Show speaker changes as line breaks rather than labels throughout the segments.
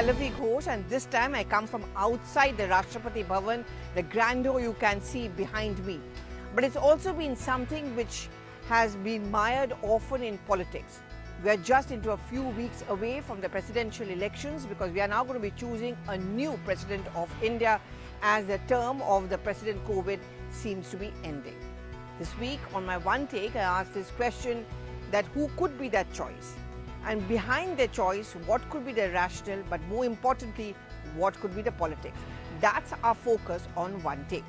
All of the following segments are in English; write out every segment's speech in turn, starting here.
Pallavi Ghosh, and this time I come from outside the Rashtrapati Bhavan, the grandeur you can see behind me. But it's also been something which has been mired often in politics. We are just into a few weeks away from the presidential elections because we are now going to be choosing a new president of India as the term of the President COVID seems to be ending. This week on my One Take, I asked this question that who could be that choice? And behind their choice, what could be the rationale, but more importantly, what could be the politics? That's our focus on One Take.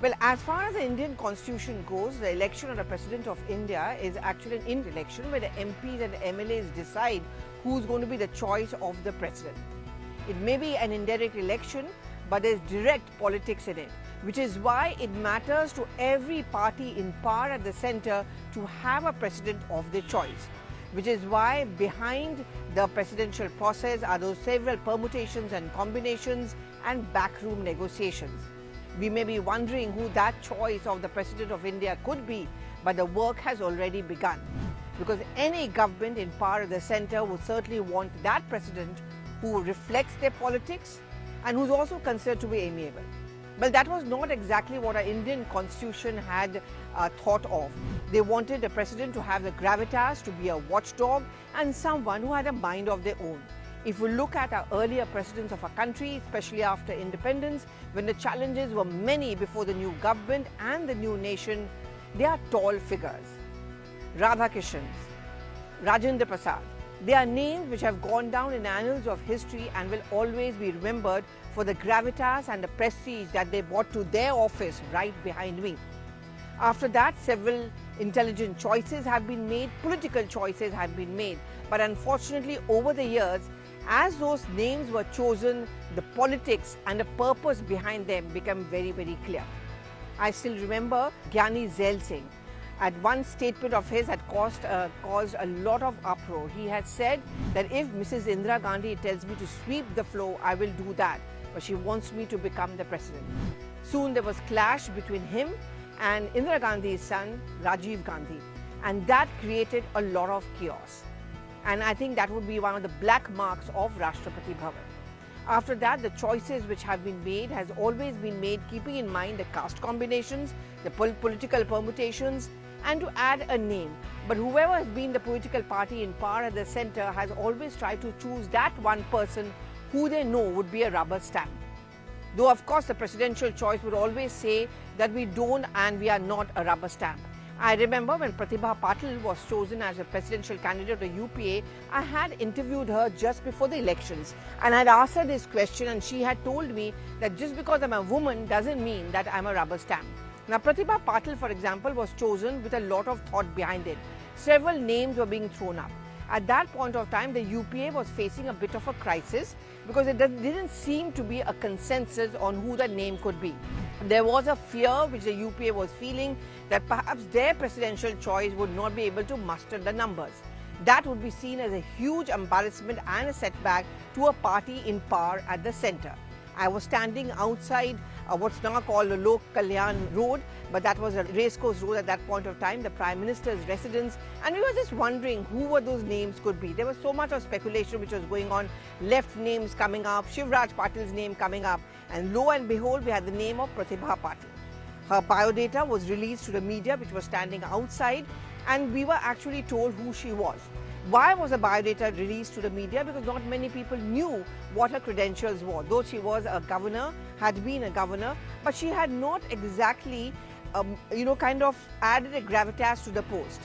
Well, as far as the Indian constitution goes, the election of the President of India is actually an Indian election where the MPs and the MLAs decide who's going to be the choice of the President. It may be an indirect election, but there's direct politics in it, which is why it matters to every party in power at the center to have a president of their choice, which is why behind the presidential process are those several permutations and combinations and backroom negotiations. We may be wondering who that choice of the President of India could be, but the work has already begun. Because any government in power at the center would certainly want that president who reflects their politics and who's also considered to be amiable. Well, that was not exactly what our Indian constitution had thought of. They wanted the president to have the gravitas, to be a watchdog and someone who had a mind of their own. If we look at our earlier presidents of our country, especially after independence, when the challenges were many before the new government and the new nation, they are tall figures. Radhakishan, Rajendra Prasad, they are names which have gone down in annals of history and will always be remembered for the gravitas and the prestige that they brought to their office right behind me. After that, several intelligent choices have been made, political choices have been made. But unfortunately, over the years, as those names were chosen, the politics and the purpose behind them became very, very clear. I still remember Gyani Zail Singh. At one statement of his had caused a lot of uproar. He had said that if Mrs. Indira Gandhi tells me to sweep the floor, I will do that. But she wants me to become the president. Soon there was clash between him and Indira Gandhi's son, Rajiv Gandhi. And that created a lot of chaos. And I think that would be one of the black marks of Rashtrapati Bhavan. After that, the choices which have been made has always been made keeping in mind the caste combinations, the political permutations, and to add a name. But whoever has been the political party in power at the center has always tried to choose that one person who they know would be a rubber stamp. Though of course the presidential choice would always say that we don't and we are not a rubber stamp. I remember when Pratibha Patil was chosen as a presidential candidate of UPA, I had interviewed her just before the elections and I had asked her this question and she had told me that just because I'm a woman doesn't mean that I'm a rubber stamp. Now Pratibha Patil, for example, was chosen with a lot of thought behind it. Several names were being thrown up. At that point of time, the UPA was facing a bit of a crisis because it didn't seem to be a consensus on who the name could be. There was a fear which the UPA was feeling that perhaps their presidential choice would not be able to muster the numbers. That would be seen as a huge embarrassment and a setback to a party in power at the center. I was standing outside what's now called the Lok Kalyan Road, but that was a racecourse road at that point of time, the Prime Minister's residence, and we were just wondering who were those names could be. There was so much of speculation which was going on, left names coming up, Shivraj Patil's name coming up, and lo and behold, we had the name of Pratibha Patil. Her biodata was released to the media, which was standing outside, and we were actually told who she was. Why was the biodata released to the media? Because not many people knew what her credentials were. Though she was a governor, had been a governor, but she had not exactly, kind of added a gravitas to the post.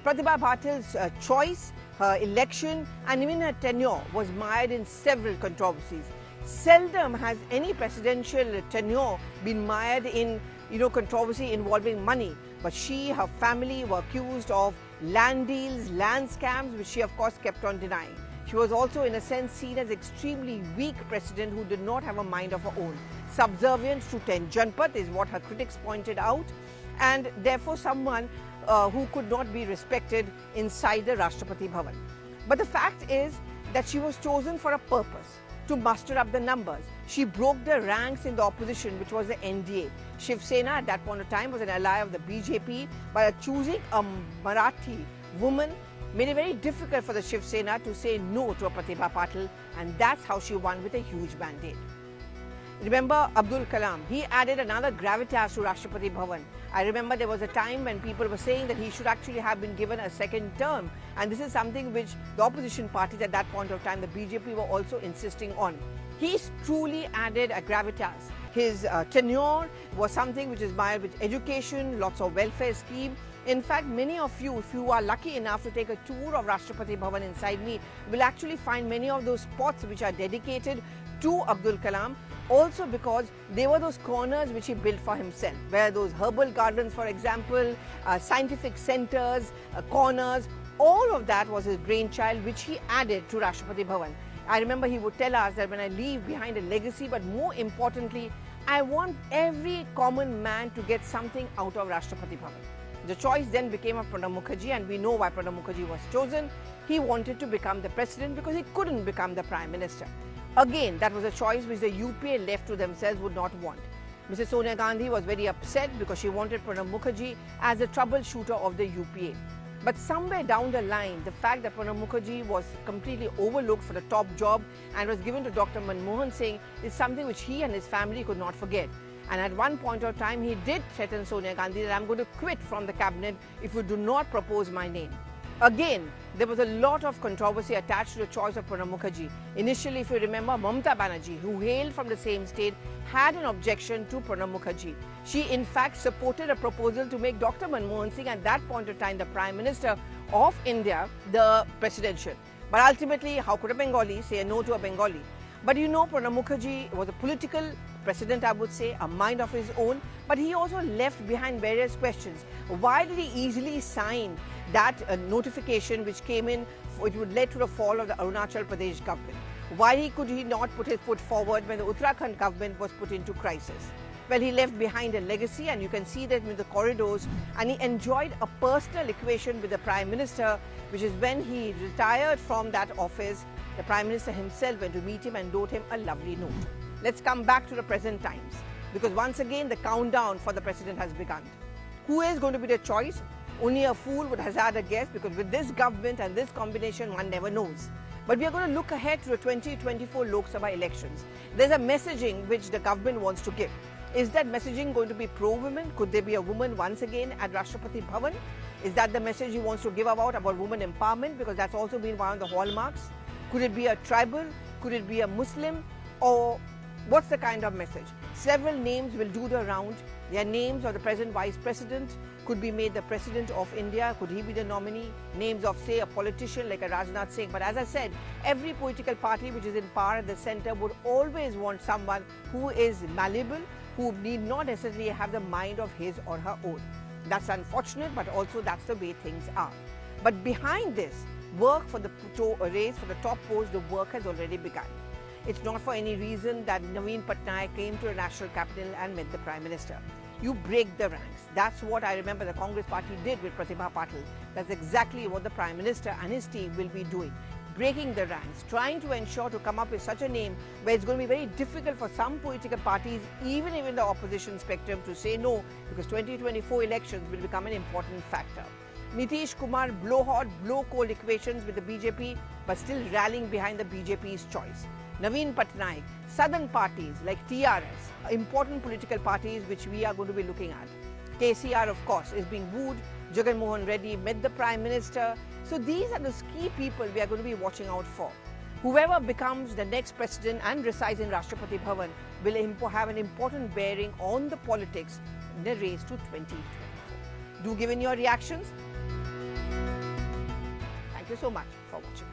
Pratibha Patil's choice, her election, and even her tenure was mired in several controversies. Seldom has any presidential tenure been mired in controversy involving money. But she, her family were accused of land deals, land scams, which she of course kept on denying. She was also in a sense seen as extremely weak president who did not have a mind of her own. Subservient to 10 Janpath is what her critics pointed out, and therefore someone who could not be respected inside the Rashtrapati Bhavan. But the fact is that she was chosen for a purpose, to muster up the numbers. She broke the ranks in the opposition, which was the NDA. Shiv Sena at that point of time was an ally of the BJP. By choosing a Marathi woman, made it very difficult for the Shiv Sena to say no to a Pratibha Patil, and that's how she won with a huge mandate. Remember Abdul Kalam, he added another gravitas to Rashtrapati Bhavan. I remember there was a time when people were saying that he should actually have been given a second term, and this is something which the opposition parties at that point of time, the BJP, were also insisting on. He's truly added a gravitas. His tenure was something which is mired with education, lots of welfare scheme. In fact, many of you, if you are lucky enough to take a tour of Rashtrapati Bhavan inside me, will actually find many of those spots which are dedicated to Abdul Kalam, also because they were those corners which he built for himself, where those herbal gardens, for example, scientific centers, corners, all of that was his brainchild, which he added to Rashtrapati Bhavan. I remember he would tell us that when I leave behind a legacy, but more importantly, I want every common man to get something out of Rashtrapati Bhavan. The choice then became of Pranab Mukherjee, and we know why Pranab Mukherjee was chosen. He wanted to become the president because he couldn't become the prime minister. Again, that was a choice which the UPA left to themselves would not want. Mrs. Sonia Gandhi was very upset because she wanted Pranab Mukherjee as a troubleshooter of the UPA. But somewhere down the line, the fact that Pranab Mukherjee was completely overlooked for the top job and was given to Dr. Manmohan Singh is something which he and his family could not forget. And at one point of time, he did threaten Sonia Gandhi that I'm going to quit from the cabinet if you do not propose my name. Again, there was a lot of controversy attached to the choice of Pranab Mukherjee. Initially, if you remember, Mamata Banerjee, who hailed from the same state, had an objection to Pranab Mukherjee. She, in fact, supported a proposal to make Dr. Manmohan Singh, at that point of time, the Prime Minister of India, the presidential. But ultimately, how could a Bengali say no to a Bengali? But you know, Pranab Mukherjee was a political president, I would say, a mind of his own, but he also left behind various questions. Why did he easily sign that notification which came in, which would lead to the fall of the Arunachal Pradesh government? Why could he not put his foot forward when the Uttarakhand government was put into crisis? Well, he left behind a legacy, and you can see that in the corridors, and he enjoyed a personal equation with the Prime Minister, which is when he retired from that office, the Prime Minister himself went to meet him and wrote him a lovely note. Let's come back to the present times, because once again the countdown for the president has begun. Who is going to be the choice? Only a fool would hazard a guess, because with this government and this combination, one never knows. But we are going to look ahead to the 2024 Lok Sabha elections. There's a messaging which the government wants to give. Is that messaging going to be pro-women? Could there be a woman once again at Rashtrapati Bhavan? Is that the message he wants to give about women empowerment? Because that's also been one of the hallmarks. Could it be a tribal? Could it be a Muslim? Or what's the kind of message? Several names will do the round. Their names of the present vice president could be made the president of India. Could he be the nominee? Names of, say, a politician like a Rajnath Singh. But as I said, every political party which is in power at the center would always want someone who is malleable, who need not necessarily have the mind of his or her own. That's unfortunate, but also that's the way things are. But behind this, work for the race for the top post, the work has already begun. It's not for any reason that Naveen Patnaik came to the national capital and met the Prime Minister. You break the ranks. That's what I remember the Congress party did with Pratibha Patil. That's exactly what the Prime Minister and his team will be doing. Breaking the ranks, trying to ensure to come up with such a name where it's going to be very difficult for some political parties, even in the opposition spectrum, to say no, because 2024 elections will become an important factor. Nitish Kumar blow hot, blow cold equations with the BJP, but still rallying behind the BJP's choice. Naveen Patnaik, southern parties like TRS, important political parties which we are going to be looking at. KCR, of course, is being wooed. Jagan Mohan Reddy met the Prime Minister. So these are the key people we are going to be watching out for. Whoever becomes the next president and resides in Rashtrapati Bhavan will have an important bearing on the politics in the race to 2024. Do give in your reactions. Thank you so much for watching.